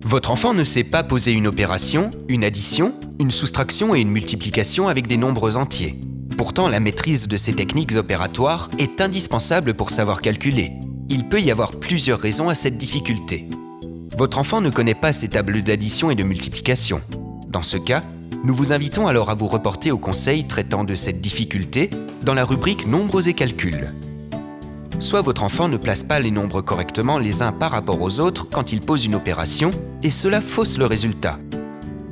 Votre enfant ne sait pas poser une opération, une addition, une soustraction et une multiplication avec des nombres entiers. Pourtant, la maîtrise de ces techniques opératoires est indispensable pour savoir calculer. Il peut y avoir plusieurs raisons à cette difficulté. Votre enfant ne connaît pas ces tables d'addition et de multiplication. Dans ce cas, nous vous invitons alors à vous reporter au conseil traitant de cette difficulté dans la rubrique Nombres et calculs. Soit votre enfant ne place pas les nombres correctement les uns par rapport aux autres quand il pose une opération, et cela fausse le résultat.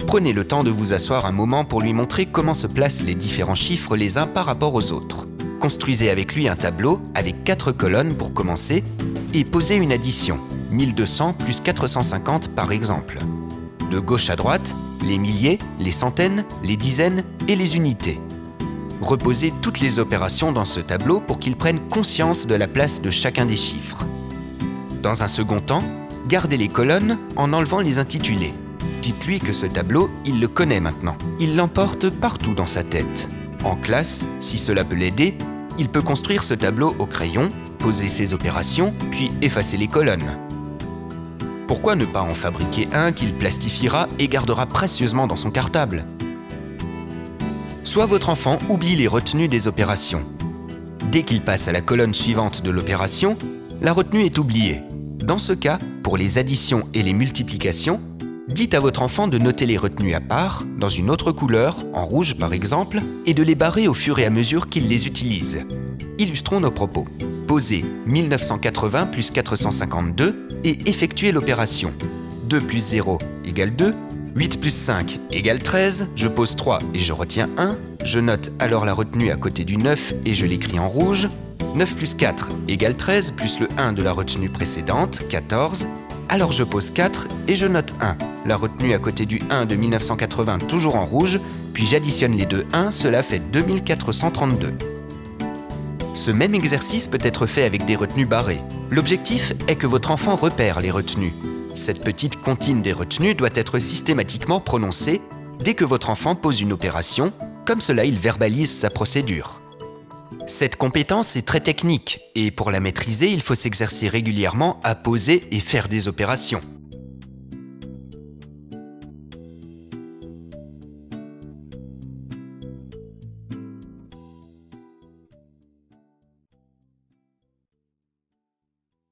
Prenez le temps de vous asseoir un moment pour lui montrer comment se placent les différents chiffres les uns par rapport aux autres. Construisez avec lui un tableau avec 4 colonnes pour commencer et posez une addition, 1200 plus 450 par exemple. De gauche à droite, les milliers, les centaines, les dizaines et les unités. Reposez toutes les opérations dans ce tableau pour qu'il prenne conscience de la place de chacun des chiffres. Dans un second temps, gardez les colonnes en enlevant les intitulés. Dites-lui que ce tableau, il le connaît maintenant. Il l'emporte partout dans sa tête. En classe, si cela peut l'aider, il peut construire ce tableau au crayon, poser ses opérations, puis effacer les colonnes. Pourquoi ne pas en fabriquer un qu'il plastifiera et gardera précieusement dans son cartable ? Soit votre enfant oublie les retenues des opérations. Dès qu'il passe à la colonne suivante de l'opération, la retenue est oubliée. Dans ce cas, pour les additions et les multiplications, dites à votre enfant de noter les retenues à part, dans une autre couleur, en rouge par exemple, et de les barrer au fur et à mesure qu'il les utilise. Illustrons nos propos. Posez 1980 plus 452 et effectuez l'opération. 2 plus 0 égale 2, 8 plus 5 égale 13, je pose 3 et je retiens 1, je note alors la retenue à côté du 9 et je l'écris en rouge. 9 plus 4 égale 13 plus le 1 de la retenue précédente, 14, alors je pose 4 et je note 1, la retenue à côté du 1 de 1980 toujours en rouge, puis j'additionne les deux 1, cela fait 2432. Ce même exercice peut être fait avec des retenues barrées. L'objectif est que votre enfant repère les retenues. Cette petite comptine des retenues doit être systématiquement prononcée dès que votre enfant pose une opération, comme cela il verbalise sa procédure. Cette compétence est très technique et pour la maîtriser, il faut s'exercer régulièrement à poser et faire des opérations.